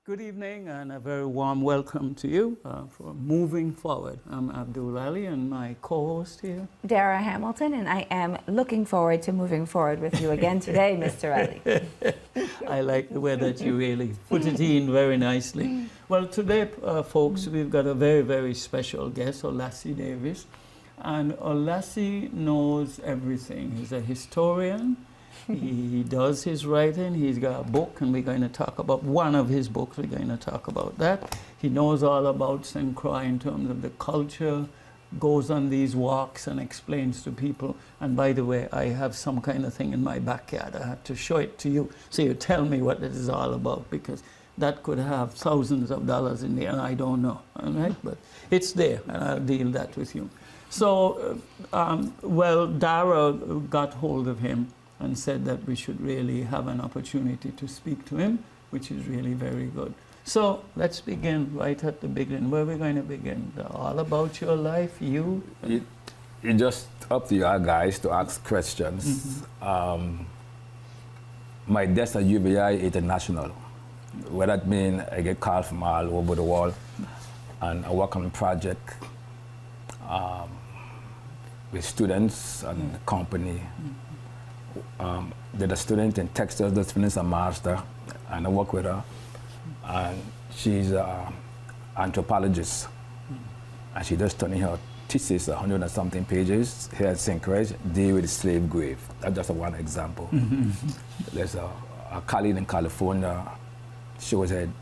Good evening and a very warm welcome to you for Moving Forward. I'm Abdul and my co-host here, Dara Hamilton, and I am looking forward to moving forward with you again today, Mr. Ali. I like the way that you really put it in very nicely. Well, today, folks, we've got a very, very special guest, Olassee Davis. And Olassee knows everything. He's a historian. He does his writing. He's got a book, and we're going to talk about one of his books. We're going to talk about that. He knows all about St. Croix in terms of the culture, goes on these walks and explains to people. And by the way, I have some kind of thing in my backyard. I have to show it to you so you tell me what it is all about, because that could have thousands of dollars in there, and I don't know, all right? But it's there, and I'll deal that with you. So, well, Dara got hold of him and said that we should really have an opportunity to speak to him, which is really very good. So let's begin right at the beginning. Where are we going to begin? All about your life, you? It's just up to you guys to ask questions. My desk at UBI is international. What that means, I get called from all over the world, and I work on a project with students and the company. There's a student in Texas that's finished a master, and I work with her, and she's an anthropologist, and she just turning her thesis, 100 and something pages here at St. Croix, deal with the slave grave. That's just one example. There's a colleague in California. She was in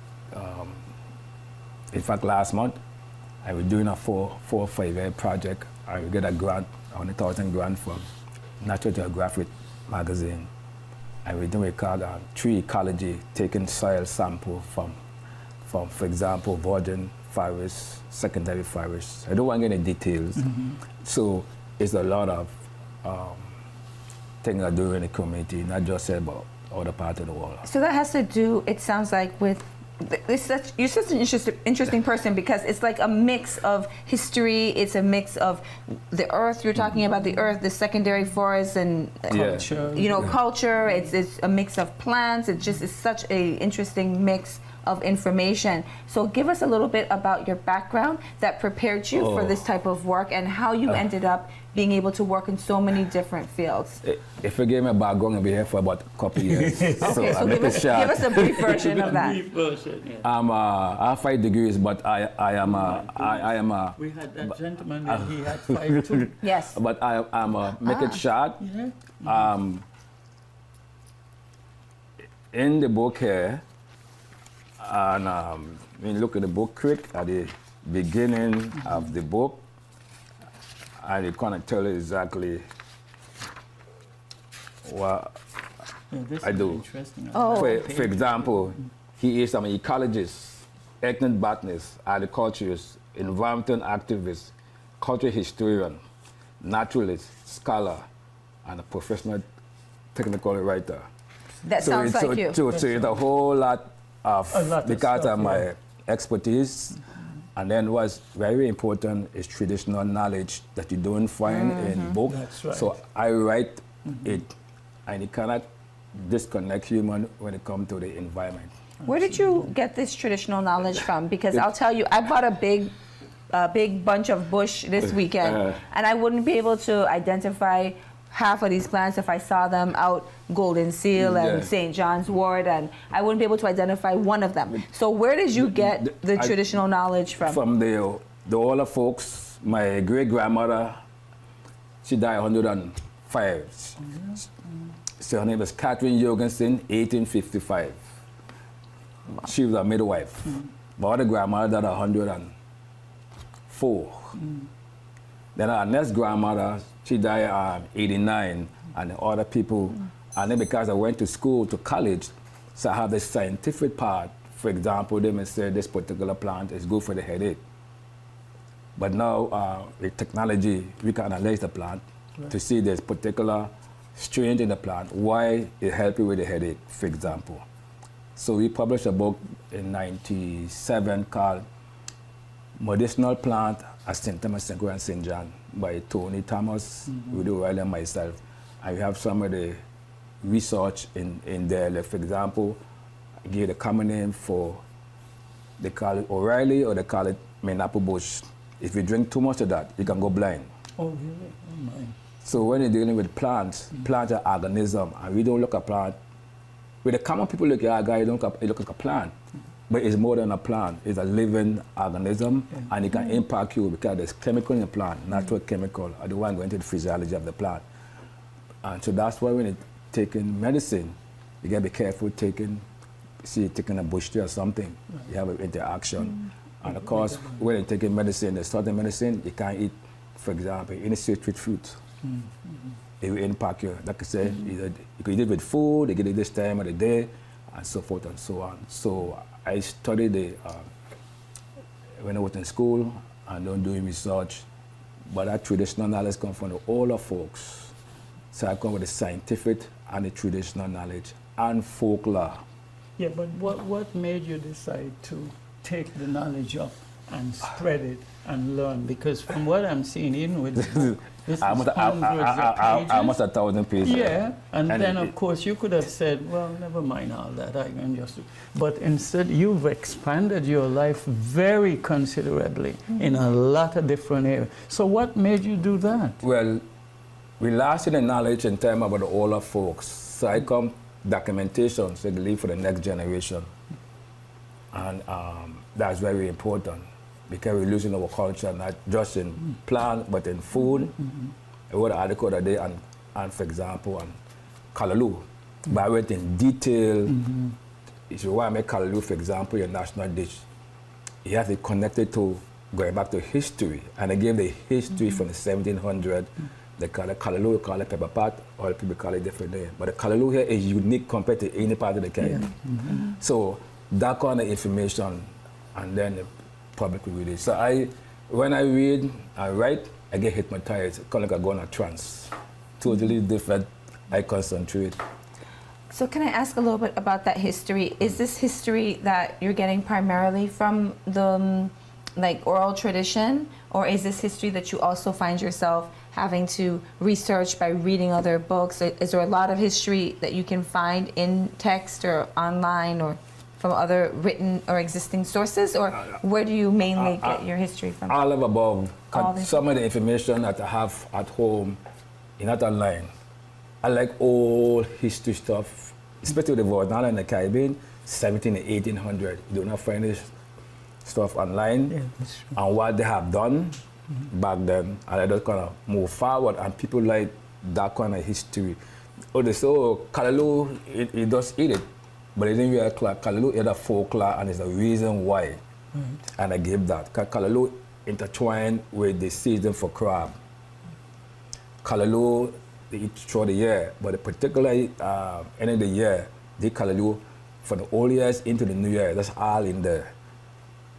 fact, last month, I was doing a 4 or 5 year project. I would get a grant, 100,000 grant from Natural Geographic magazine. I was doing a tree ecology, taking soil sample from, for example, virgin forest, secondary forest. I don't want to get into details. So it's a lot of things I do in the community, not just about other parts of the world. So that has to do, it sounds like, with you're such an interesting person, because it's like a mix of history, it's a mix of the earth, you're talking about the earth, the secondary forest, and culture. You know, culture, it's a mix of plants, it just is such a interesting mix of information. So give us a little bit about your background that prepared you for this type of work, and how you ended up being able to work in so many different fields. If you give me a background, I'll be here for about a couple of years. Okay, so give us a brief version of that. Brief version, yeah. I have 5 degrees, but I am a. We had that gentleman that he had 5 too. Yes. But I'm a make it short. Yeah. In the book here, and when you look at the book quick at the beginning of the book, and it kind of tell you exactly what I do. For example, he is an ecologist, ethnic botanist, agriculturist, environmental activist, cultural historian, naturalist, scholar, and a professional technical writer. That sounds like you. So it's a whole lot of, because of my expertise. And then what's very important is traditional knowledge that you don't find in books. That's right. So I write it, and you cannot disconnect human when it comes to the environment. Where did you get this traditional knowledge from? Because I'll tell you, I bought a big bunch of bush this weekend, and I wouldn't be able to identify half of these plants if I saw them out Golden Seal and St. John's Wort, and I wouldn't be able to identify one of them. So where did you get the traditional knowledge from? From the older folks. My great-grandmother, she died 105. So her name was Catherine Jorgensen, 1855. She was a midwife. My other grandmother died 104. Then our next grandmother, she died 89, and the other people, and then because I went to school, to college, so I have the scientific part. For example, they may say this particular plant is good for the headache. But now, with technology, we can analyze the plant to see this particular strain in the plant, why it helps you with the headache, for example. So we published a book in '97 called Medicinal Plant at St. Thomas, St. Croix, and St. John by Tony Thomas, Rudy O'Reilly, and myself. And we have some of the research in there. Like, for example, I gave the common name for, they call it O'Reilly or they call it Mayapple bush. If you drink too much of that, you can go blind. Oh, really? Oh, my. So when you're dealing with plants, plants are organisms, and we don't look at plant. With the common people look at a guy, you look at a plant. But it's more than a plant. It's a living organism, and it can impact you because there's chemical in the plant, natural chemical. I don't want to go into the physiology of the plant. And so that's why when you're taking medicine, you got to be careful taking a bush tea or something. You have an interaction. And of course, when you're taking medicine, there's certain medicine you can't eat, for example, any citrus fruit. It will impact you. Like I said, you can eat it with food, you get it this time of the day, and so forth and so on. So I studied when I was in school and then doing research, but that traditional knowledge comes from the older folks. So I come with the scientific and the traditional knowledge and folklore. Yeah, but what made you decide to take the knowledge up and spread it and learn? Because from what I'm seeing, even with this is hundreds of pages. Almost 1,000 pages. Yeah, and then of course you could have said, well, never mind all that, I can just do. But instead you've expanded your life very considerably in a lot of different areas. So what made you do that? Well, we lost in the knowledge in time about the older folks. So I come documentation so they leave for the next generation. And that's very important because we're losing our culture, not just in plant, but in food. I wrote an article today on, for example, on callaloo. But I went in detail. If you want to make callaloo, for example, your national dish, you have to connect it to going back to history. And I gave the history from the 1700s. They call it callaloo, we call it pepper pot, or people call it different names. But the callaloo here is unique compared to any part of the Caribbean. So that kind of information, and then the public will read it. So when I read and write, I get hypnotized. It's kind of like I go in a trance. Totally different. I concentrate. So can I ask a little bit about that history? Is this history that you're getting primarily from the like oral tradition, or is this history that you also find yourself having to research by reading other books? Is there a lot of history that you can find in text or online or from other written or existing sources, or where do you mainly get your history from? All of above. Some of the information that I have at home is not online. I like old history stuff, especially the Vornal in the Caribbean, 17 and 1800. You do not find this stuff online. Yeah, that's true. And what they have done back then, and I just kind of move forward, and people like that kind of history. Oh, they say, oh, callaloo, he does eat it, but it didn't really callaloo is a folklore, and it's the reason why. And I give that. Callaloo intertwined with the season for crab. Callaloo, they eat throughout the year, but particularly end of the year, they callaloo from the old years into the new year. That's all in there.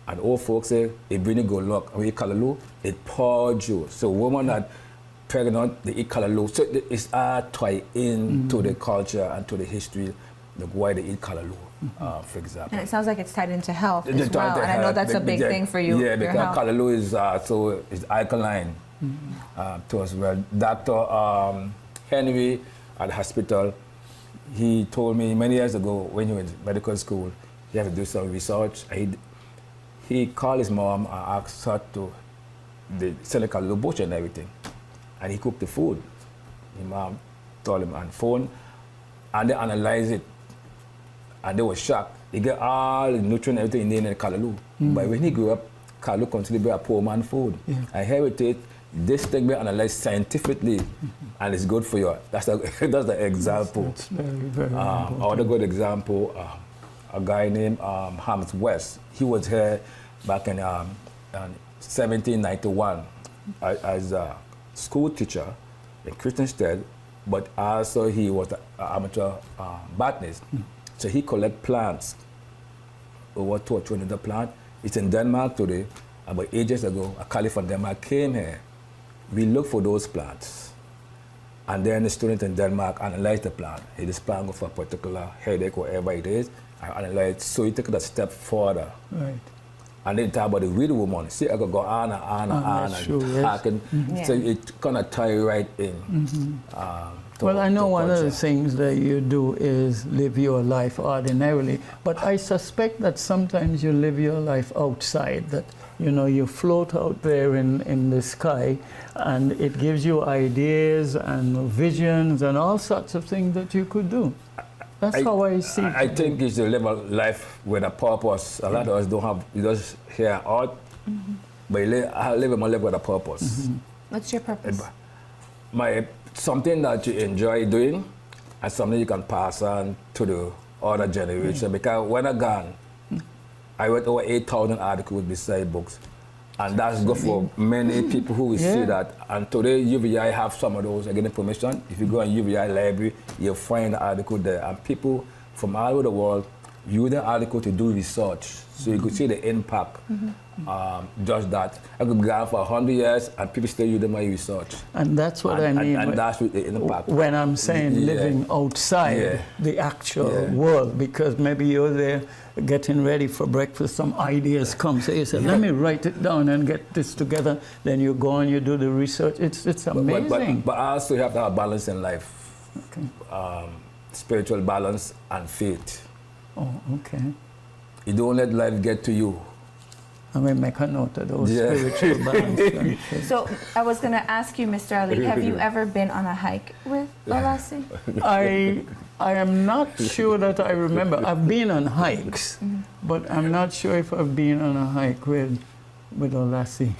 And old folks say, it bring you good luck. And when you eat callaloo, it pours you. So women that pregnant, they eat callaloo. So it's all tied into the culture and to the history, like why they eat callaloo, for example. And it sounds like it's tied into health as well. And I know that's a big thing for you. Yeah, because callaloo is it's alkaline to us. Well, Dr. Henry at the hospital, he told me many years ago when he was in medical school, he had to do some research. He called his mom and asked her to sell a callaloo bush and everything. And he cooked the food. His mom told him on the phone, and they analyzed it. And they were shocked. He got all the nutrients, everything in the callaloo. But when he grew up, callaloo continued to be a poor man's food. I heritage, this thing be analyzed scientifically, and it's good for you. That's the example. That's very, very important. Another good example, a guy named Hams West. He was here back in 1791 as a school teacher in Christiansted, but also he was an amateur botanist. So he collect plants, over 200 plants. It's in Denmark today. About 8 years ago, a colleague from Denmark came here. We look for those plants. And then the student in Denmark analyzed the plant. Hey, this plant go for a particular headache, whatever it is, I like, so he took it a step further. Right. And then talk about the real woman. See, I could go on and on and on and true, yes. talking. So it kind of tie right in. Well, I know one of the things that you do is live your life ordinarily, but I suspect that sometimes you live your life outside, that, you know, you float out there in the sky, and it gives you ideas and visions and all sorts of things that you could do. That's how I see it. I think it's to live a life with a purpose. A lot of us don't have, you just hear out, but I live my life with a purpose. What's your purpose? Something that you enjoy doing and something you can pass on to the other generation. Because when I'm gone, I wrote over 8,000 articles beside books. And that's good for many people who will see that. And today, UVI have some of those, again, information. If you go on UVI library, you'll find the article there. And people from all over the world use the article to do research. So you could see the impact. Just that. I could be gone for 100 years and people still use my research. And that's what I mean. And that's the impact. When I'm saying living outside the actual world, because maybe you're there getting ready for breakfast, some ideas come. So you say, let me write it down and get this together. Then you go and you do the research. It's amazing. But also you have to have balance in life. Okay. Spiritual balance and faith. Oh, okay. You don't let life get to you. I mean, make a note of those spiritual balance. So I was going to ask you, Mr. Ali, have you ever been on a hike with Olassee? I am not sure that I remember. I've been on hikes, but I'm not sure if I've been on a hike with Olassee.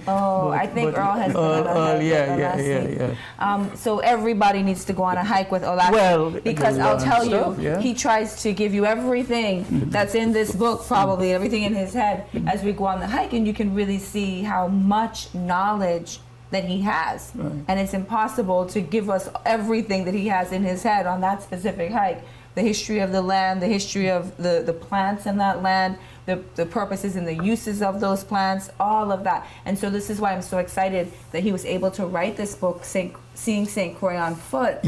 Oh, I think Earl has been on a hike with Olassee. So everybody needs to go on a hike with Olassee. Well, because I'll tell you, he tries to give you everything that's in this book, probably everything in his head, as we go on the hike, and you can really see how much knowledge that he has. Right. And it's impossible to give us everything that he has in his head on that specific hike. The history of the land, the history of the plants in that land, the purposes and the uses of those plants, all of that. And so this is why I'm so excited that he was able to write this book, Seeing St. Croix on Foot,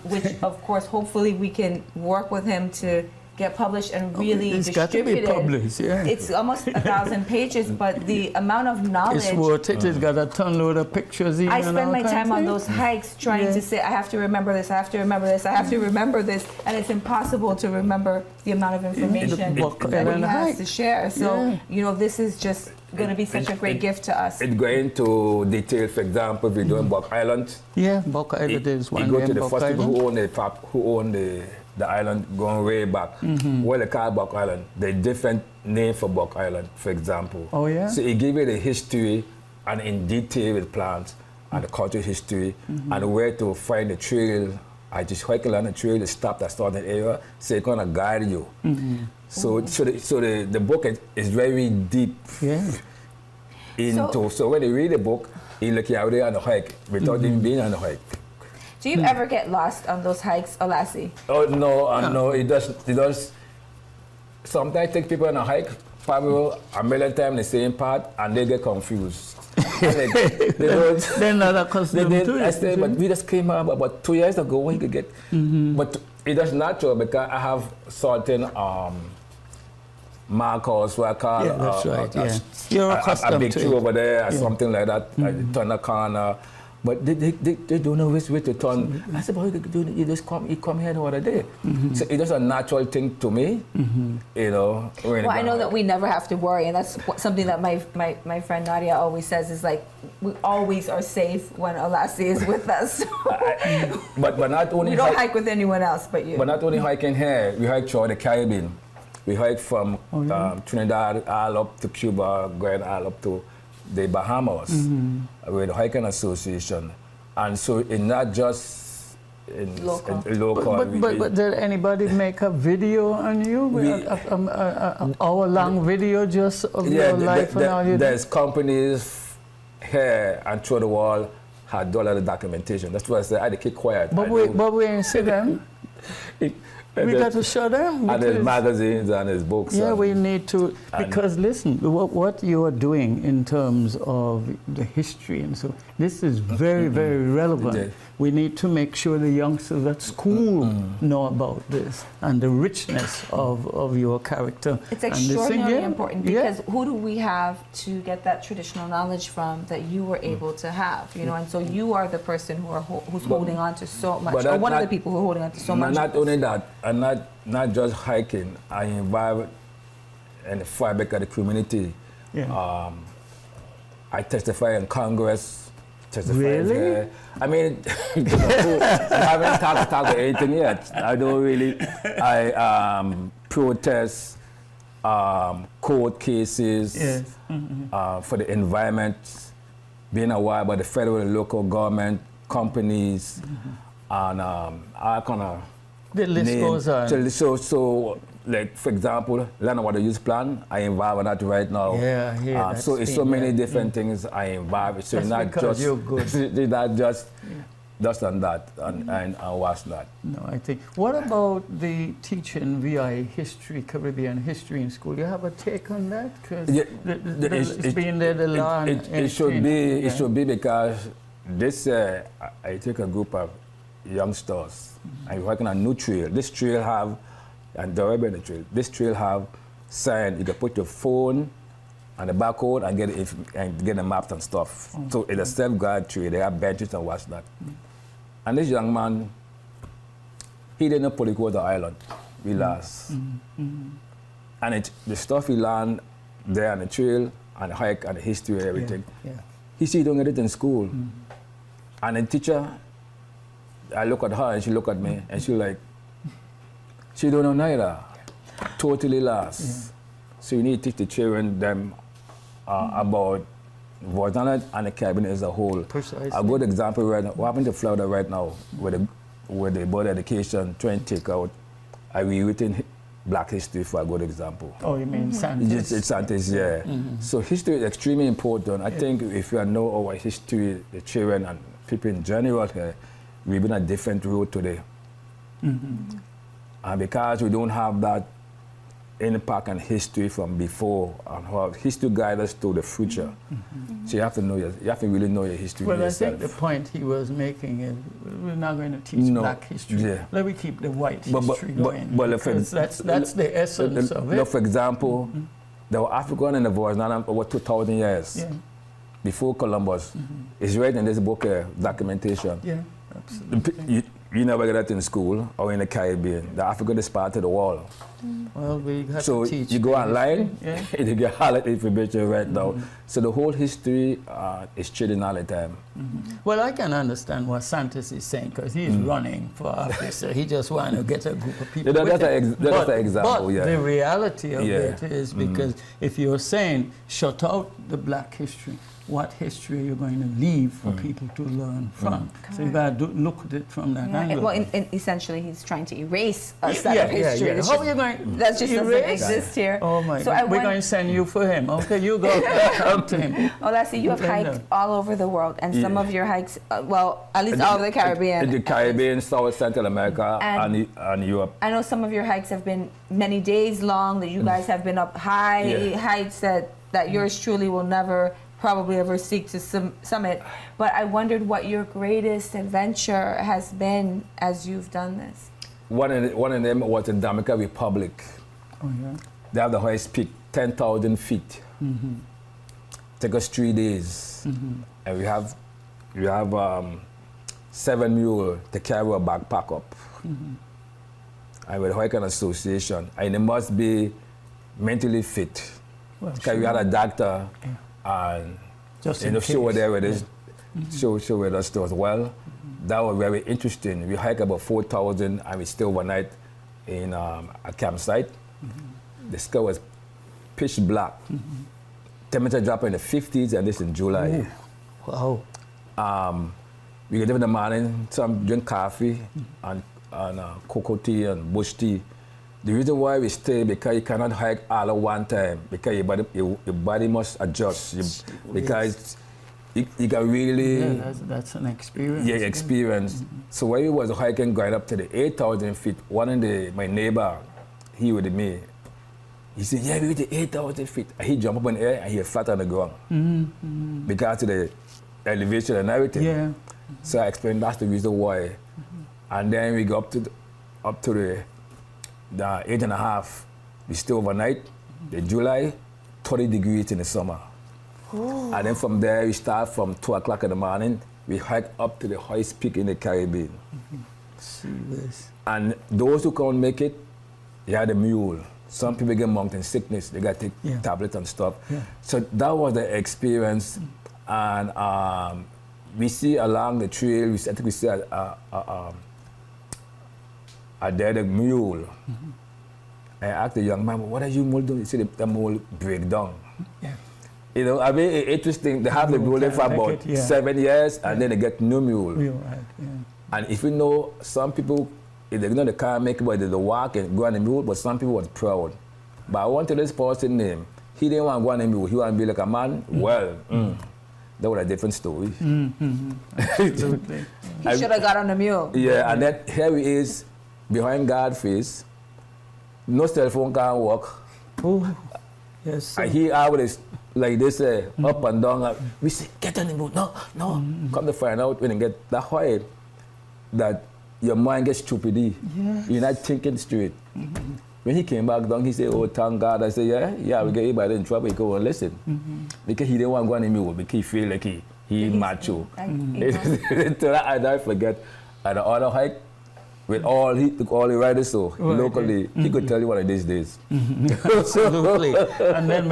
which of course, hopefully we can work with him to get published and really distribute got to be published, It's almost 1,000 pages, but the amount of knowledge. It's worth it. It's got a ton load of pictures. I spend my time on those hikes trying to say, I have to remember this, I have to remember this, I have to remember this, and it's impossible to remember the amount of information that he has to share. So, you know, this is just going to be such a great gift to us. It's going to detail, for example, if we're doing Buck Island. Yeah, Buck Island is one. You go to the first people who own the island going way back. Well, they call Buck Island. The different name for Buck Island, for example. Oh, yeah? So it gives you the history and in detail with plants and the cultural history and where to find the trail. I just hiking along the trail to stop that starting area, so it's going to guide you. So the book is very deep into. So when you read the book, you look out there on the hike without even being on the hike. Do you ever get lost on those hikes, Olassee? Oh, no, no, it does. Sometimes I take people on a hike, probably a million times the same part, and they get confused. They're not accustomed to it. I say, but we just came up about 2 years ago when you could get, but it is natural because I have certain markers where I call that's right, You're accustomed a big to tree it. over there or something like that, I turn a corner. But they don't know which way to turn. I said, but you just come here the other day. So it's just a natural thing to me, you know. Well, I know that we never have to worry, and that's something that my friend Nadia always says is like, we always are safe when Olassee is with us. but not only we don't hike with anyone else but you. But not only hiking here, we hike through the Caribbean. We hike from Trinidad all up to Cuba, going all up to the Bahamas with the Hiking Association. And so it's not just in local. But did anybody make a video on you? An hour-long video just of your life and all you do? There's companies here and through the world had done a lot of documentation. That's why I said I had to keep quiet. But we ain't see them. We got to show them. And his magazines and his books. Yeah, we need to, because listen, what you are doing in terms of the history and so, this is very, very relevant we need to make sure the youngsters at school know about this and the richness of your character. It's extraordinarily important because who do we have to get that traditional knowledge from that you were able to have, you know? And so you are the person who's holding on to so much, or one of the people who are holding on to so much. Not only that, and not just hiking, I involved in the fabric of the community. Yeah. I testify in Congress. Really? I mean, I haven't talked about anything yet. I don't really. I protest court cases for the environment, being aware about the federal and local government, companies, and I kind of. The list goes on. So, like, for example, land water use plan, I involved in that right now. Yeah, so it's so many different things I involved. So that's not just you're good. not just on that and watch that. No, I think. What about the teaching VI history, Caribbean history in school? You have a take on that? Because it's being there the law. It should be. It should be because this. I take a group of youngsters. I'm working on a new trail. This trail have, and Dara trail. This trail have sign. You can put your phone on the barcode and get the maps and stuff. So it's a self-guide trail. They have benches and watch that. And this young man, he didn't know Polyquota Island. We lost. And the stuff he learned there on the trail and the hike and the history and everything. He see he don't get it in school. And the teacher, I look at her and she look at me and she like, she don't know neither. Totally lost. So you need to teach the children them about Virgin Islands and the Caribbean as a whole. Precisely. A good example right now, what happened to Florida right now with the board education trying to take out a rewritten Black history for a good example. Oh, you mean Santos? It's Santos, yeah. So history is extremely important. I think if you know our history, the children and people in general here, we've been a different road today. And because we don't have that impact and history from before, and how history guides us to the future. So you have to know you have to really know your history. Well, yourself. I think the point he was making is we're not going to teach Black history. Let me keep the white history going. Because that's the essence of it. For example, there were African in the Virgin Islands over 2,000 years before Columbus. It's right in this book here, documentation. Yeah, absolutely. You never get that in school or in the Caribbean. The African is part of the world. Well, we have to teach. So you go online, you get all that information right now. So the whole history is changing all the time. Well, I can understand what Santos is saying because he's running for office. So he just wants to get a group of people. That's an example, but the reality of it is because if you're saying shut out the Black history, what history are you going to leave for people to learn from? So you got to look at it from that angle. Well, essentially, he's trying to erase a set of history. How are you going that just doesn't exist here. Oh my God. We're going to send you for him. Okay, you go talk to him. Olassee, you have hiked all over the world, and some of your hikes, well, at least all of the Caribbean. The Caribbean, South Central America, and Europe. I know some of your hikes have been many days long, that you guys have been up high heights that yours truly will never probably ever seek to summit. But I wondered what your greatest adventure has been as you've done this. One of them was in Dominican Republic. Oh, yeah. They have the highest peak, 10,000 feet. Take us 3 days. And we have 7 mules to carry our backpack up. And with the Hiking Association. And they must be mentally fit. Because we had a doctor and she was there with us. She was with us as well. That was very interesting. We hiked about 4,000 and we stayed overnight in a campsite. The sky was pitch black. Temperature dropped in the 50s, and this in July. Wow. We get up in the morning, some drink coffee and cocoa tea and bush tea. The reason why we stay because you cannot hike all at one time because your body must adjust. Because you can really... that's an experience. Yeah, experience. So when we was hiking going up to the 8,000 feet, my neighbor, he with me, he said, yeah, we reached the 8,000 feet. And he jumped up in the air and he flat on the ground. Because of the elevation and everything. So I explained that's the reason why. And then we go up to the 8.5. We stay overnight. In July, 30 degrees in the summer. Ooh. And then from there, we start from 2 o'clock in the morning. We hike up to the highest peak in the Caribbean. See this. And those who can't make it, they have the mule. Some people get mountain sickness. They got to take tablets and stuff. Yeah. So that was the experience. And we see along the trail, I think we see a dead mule. I asked the young man, what are you mule doing? He said the mule break down. Yeah. You know, I mean, interesting. They have the mule for about 7 years, and then they get no mule. Right. Yeah. And if you know, some people, if they know they can't make it, but they walk and go on the mule, but some people was proud. But I want to this person name. He didn't want to go on the mule. He wanted to be like a man. Well, that was a different story. Absolutely. He should have got on the mule. Yeah, and then here he is, behind God's face. No cell phone can't work. Oh, yes. Sir. And he always like this, up and down. We say, get on the mule. No. Come to find out when you get that high, that your mind gets stupid. Yes. You're not thinking straight. When he came back down, he said, oh, thank God. I said, yeah, we get everybody in trouble. He go and listen. Because he didn't want to go on the mule, because he feel like he macho. So I forget. At the other hike, with all he took all the riders, so locally, he could tell you one of these days. Absolutely. And then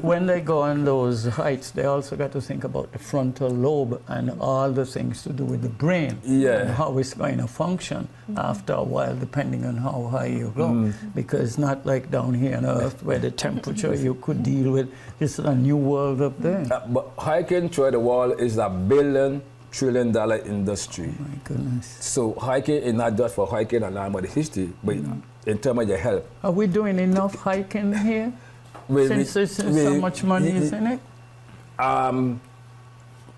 when they go on those heights, they also got to think about the frontal lobe and all the things to do with the brain. And how it's going to function after a while, depending on how high you go. Because it's not like down here on Earth where the temperature you could deal with. It's a new world up there. But hiking through the wall is $1 billion trillion industry. Oh my goodness. So hiking is not just for hiking and learn about the history, but in terms of your health. Are we doing enough hiking here? Since so much money is in it?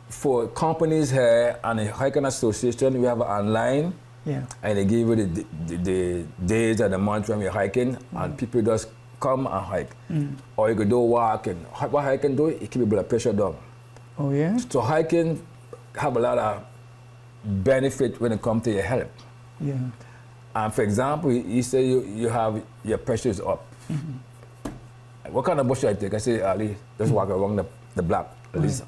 For companies here and the hiking association, we have online. Yeah. And they give you the days of the month when we're hiking, and people just come and hike. Or you could do walk, and what hiking do, it keep your blood pressure down. Oh yeah? So hiking have a lot of benefit when it comes to your health. Yeah. And for example, you say you have your pressure is up. What kind of bus should I take? I say, Ali, just walk around the block at least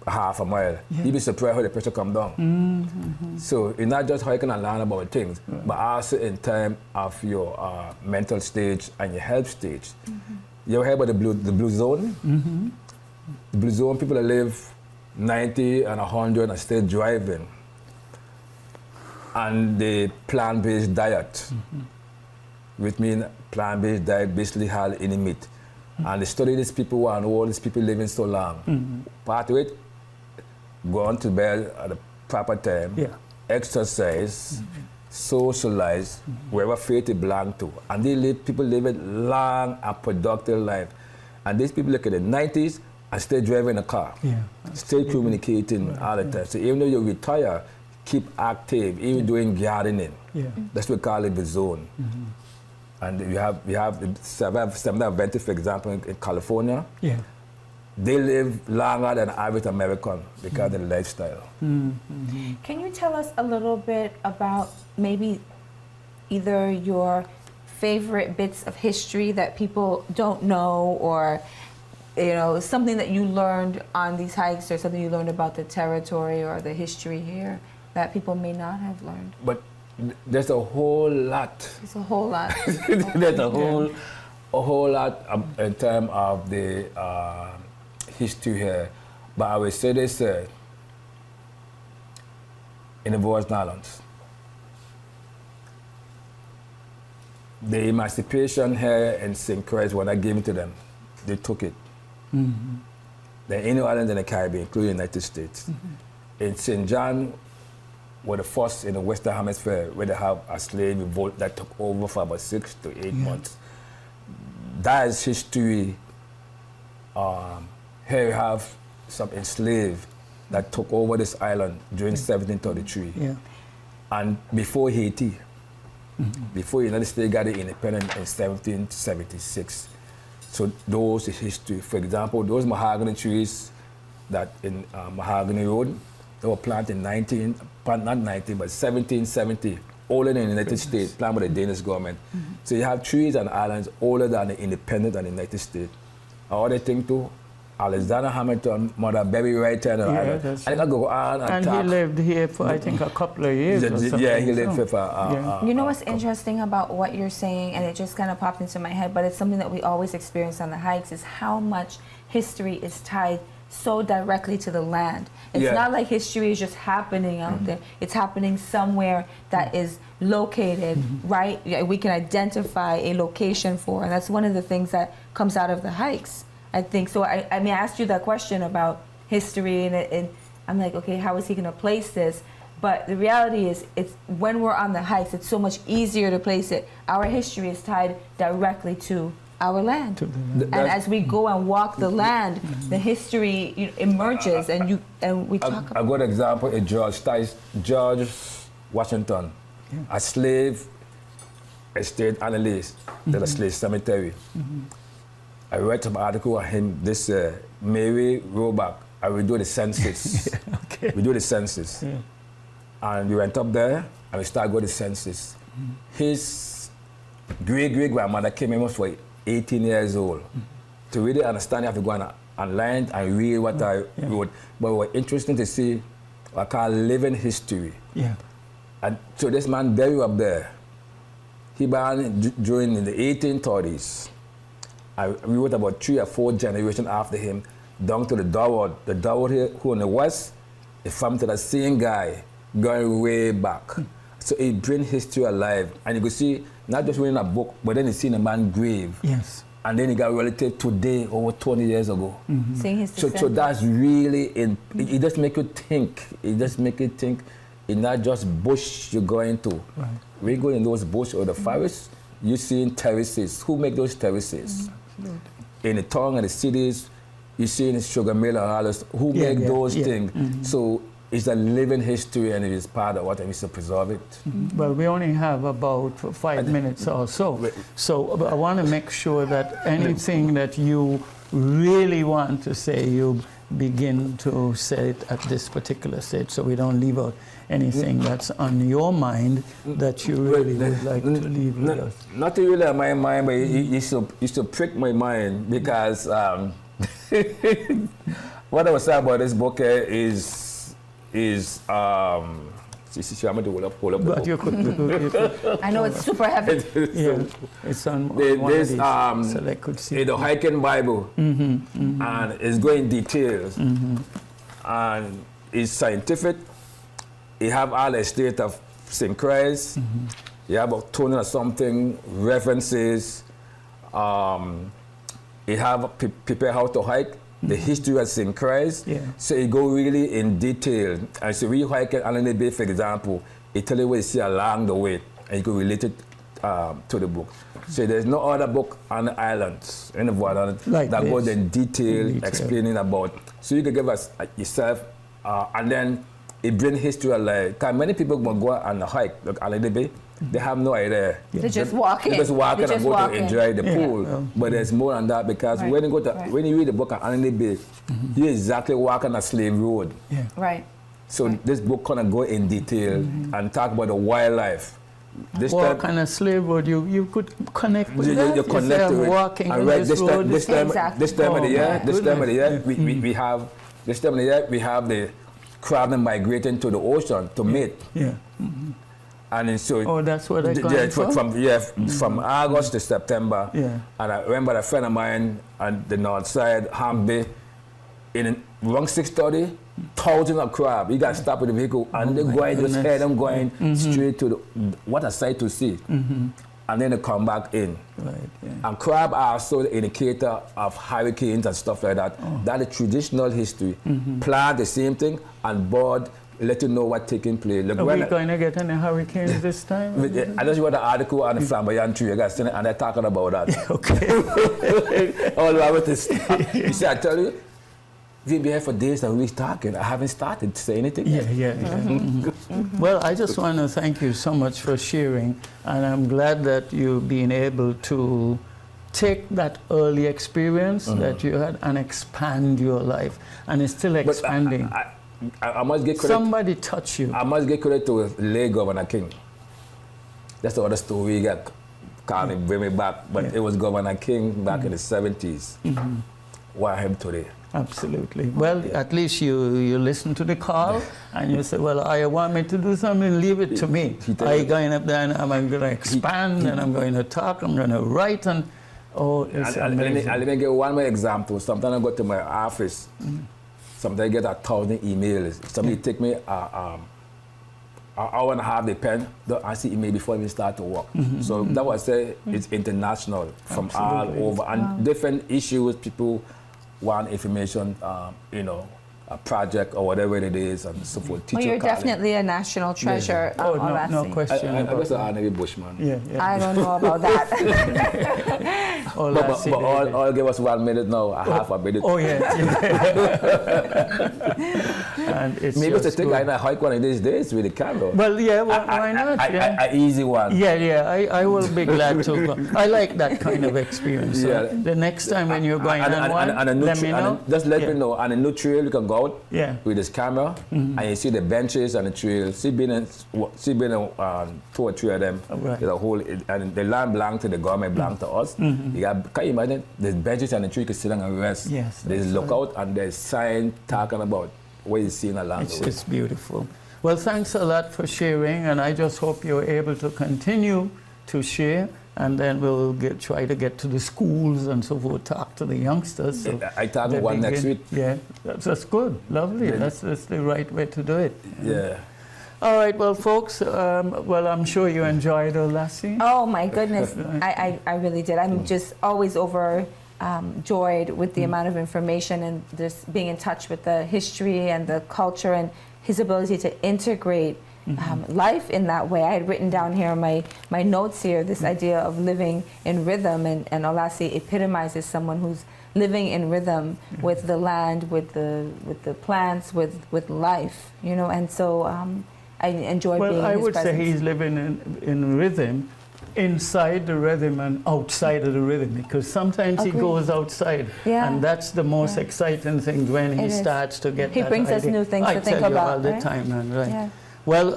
half a mile. You'll be surprised how the pressure come down. So it's not just how you can learn about things, but also in terms of your mental stage and your health stage. You ever heard about the blue zone? The blue zone, people that live 90 and 100 and still driving. And the plant-based diet, which means plant-based diet basically had any meat. And they study these people and all these people living so long. Part of it, go on to bed at the proper time, exercise, socialize, wherever faith they belong to. And people live a long and productive life. And these people look at the 90s and still driving a car, still communicating all the time. So even though you retire, keep active, even doing gardening. That's what we call it the zone. And we have some advantage, for example, in California. They live longer than average American because of the lifestyle. Can you tell us a little bit about maybe either your favorite bits of history that people don't know, or something that you learned on these hikes, or something you learned about the territory or the history here that people may not have learned? But there's a whole lot. There's a whole lot. There's a whole lot in terms of the history here. But I will say this, in the Virgin Islands, the emancipation here in St. Croix, when I gave it to them, they took it. The Inuit islands in the Caribbean, including the United States. In St. John, were the first in the Western Hemisphere where they have a slave revolt that took over for about 6 to 8 months. That is history. Here you have some enslaved that took over this island during 1733. And before Haiti, before the United States got independent in 1776. So those is history. For example, those mahogany trees that in Mahogany Road, They were planted in not 19, but 1770, older than the United States, planted by the Danish government. So you have trees and islands older than the independent and the United States. Other thing too, Alexander Hamilton, Mother Berry Writer, and I can go on and talk. He lived here for, I think, a couple of years or something. Yeah, he lived for... You know what's interesting about what you're saying, and it just kind of popped into my head, but it's something that we always experience on the hikes, is how much history is tied so directly to the land. It's not like history is just happening out there. It's happening somewhere that is located, right? We can identify a location for, and that's one of the things that comes out of the hikes, I think. So I mean, I asked you that question about history, and I'm like, okay, how is he going to place this? But the reality is, it's when we're on the hikes, it's so much easier to place it. Our history is tied directly to our land, and as we go and walk the land, the history emerges, and we talk about. A good example is George Washington, a slave estate analyst at a slave cemetery. I read some article on him. This Mary Roebuck. I will do the census. We do the census, and we went up there and we started going to the census. His great grandmother came in for 18 years old. To really understand, you have to go online and read what I wrote. But it was interesting to see what I call living history. And so this man buried up there. He born during the 1830s. We wrote about 3 or 4 generations after him, down to the Dara. The Dara here, who in the West, is from to the same guy, going way back. So it brings history alive. And you can see, not just reading a book, but then you see the man's grave. And then he got relative today, over 20 years ago. Seeing his so that's really, it just make you think. It just make you think, it's not just bush you're going to. When you go in those bush or the forest, you're seeing terraces. Who make those terraces? In the town and the cities, you're seeing sugar mill and all this. Who make those things? So it's a living history, and it is part of what we should preserve it. Well, we only have about 5 minutes or so. So I want to make sure that anything that you really want to say, you begin to say it at this particular stage, so we don't leave out anything that's on your mind that you really would like to leave with us. Not really on my mind, but you should prick my mind, because what I was saying about this book is but you could, I know it's super heavy. It's on one of these, so they could see. It's the hiking Bible, and it's going details, and it's scientific. You have all the state of St. Christ. You have about 200 or something references. You have prepare how to hike. The history of St. Christ, so it go really in detail. And so we hike at Olassee Bay, for example, it tell you what you see along the way, and you can relate it to the book. So there's no other book on the islands in the water that goes in detail explaining about. So you can give us yourself, and then it brings history alive. Because many people will go on a hike, like Olassee Bay, they have no idea. They just walk in. They just walk in and go to enjoy the pool. But there's more than that, because when you go to when you read the book on Olassee Bay, you're exactly walking a slave road. So this book kind of go in detail and talk about the wildlife. This walk on a slave road, you could connect with that. You connect to it. Walking and on this road. This time of the year, we have the crab migrating to the ocean to mate. And so that's what I from August to September. And I remember a friend of mine on the north side, Ham Bay, in around 6:30, thousands of crab. You got to stop with the vehicle, and they're going, just head them going straight to what a sight to see. And then they come back in. And crab are also the indicator of hurricanes and stuff like that. That is traditional history. Plant the same thing, and bird let you know what's taking place. Look, are we going to get any hurricanes this time? I just read an article on the flamboyant tree, and they're talking about that. All the way with this. You see, I tell you, we've been here for days and we're talking. I haven't started to say anything yet. Well, I just want to thank you so much for sharing, and I'm glad that you've been able to take that early experience that you had and expand your life, and it's still expanding. I must give credit. Somebody touch you. I must give credit to late Governor King. That's the other story we got. Can't bring me back, but it was Governor King back in the 70s. Why him today? Absolutely. Well, at least you listen to the call and you say, well, I want me to do something, leave it to me. I'm going up there and I'm going to expand and I'm going to talk, I'm going to write and, it's amazing. Let me give one more example. Sometimes I go to my office, sometimes I get 1,000 emails. Somebody take me an hour and a half, they pen, I see email before I even start to work. So that was say it's international from all over and different issues. People want information, a project or whatever it is, and so forth. Well, you're definitely a national treasure. No question. I guess an honorary Bushman. Yeah. I don't know about that. But all give us 1 minute now, a half a minute. Oh, yeah. And it's maybe it's a thing I know how one of these days with the camera. Well, yeah, why not? An easy one. Yeah, I will be glad to go. I like that kind of experience. So the next time when you're going on one, let me know. Just let me know. On a new trail, you can go out with this camera and you see the benches and the trail. See being 2 or 3 of them. Right. There's a whole, and the land belongs to the government, belongs to us. Can you imagine? There's benches and the tree you can sit down and rest. Yes. There's lookout and there's sign talking about what you're seeing along the way. It's beautiful. Well, thanks a lot for sharing, and I just hope you're able to continue to share, and then we'll try to get to the schools and so forth, talk to the youngsters. So I talk to one next week. Yeah, that's good, lovely. That's the right way to do it. Yeah. All right, well, folks, I'm sure you enjoyed Olassee. Oh, my goodness. I really did. I'm just always overjoyed with the amount of information and just being in touch with the history and the culture and his ability to integrate life in that way. I had written down here my notes here, this idea of living in rhythm, and Olassee epitomizes someone who's living in rhythm with the land, with the plants, with life, and so I enjoy being in his presence. Well, I would say he's living in rhythm, inside the rhythm and outside of the rhythm, because sometimes he goes outside, and that's the most exciting thing when he starts to get. He brings us new things to think about. I tell you all the time, man. Right. Yeah. Well,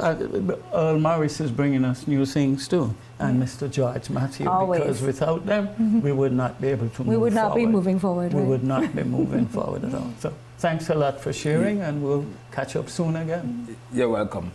Earl Morris is bringing us new things too, and Mr. George Matthew, because without them, we would not be able to move forward. We would not be moving forward. We would not be moving forward at all. So thanks a lot for sharing, and we'll catch up soon again. You're welcome.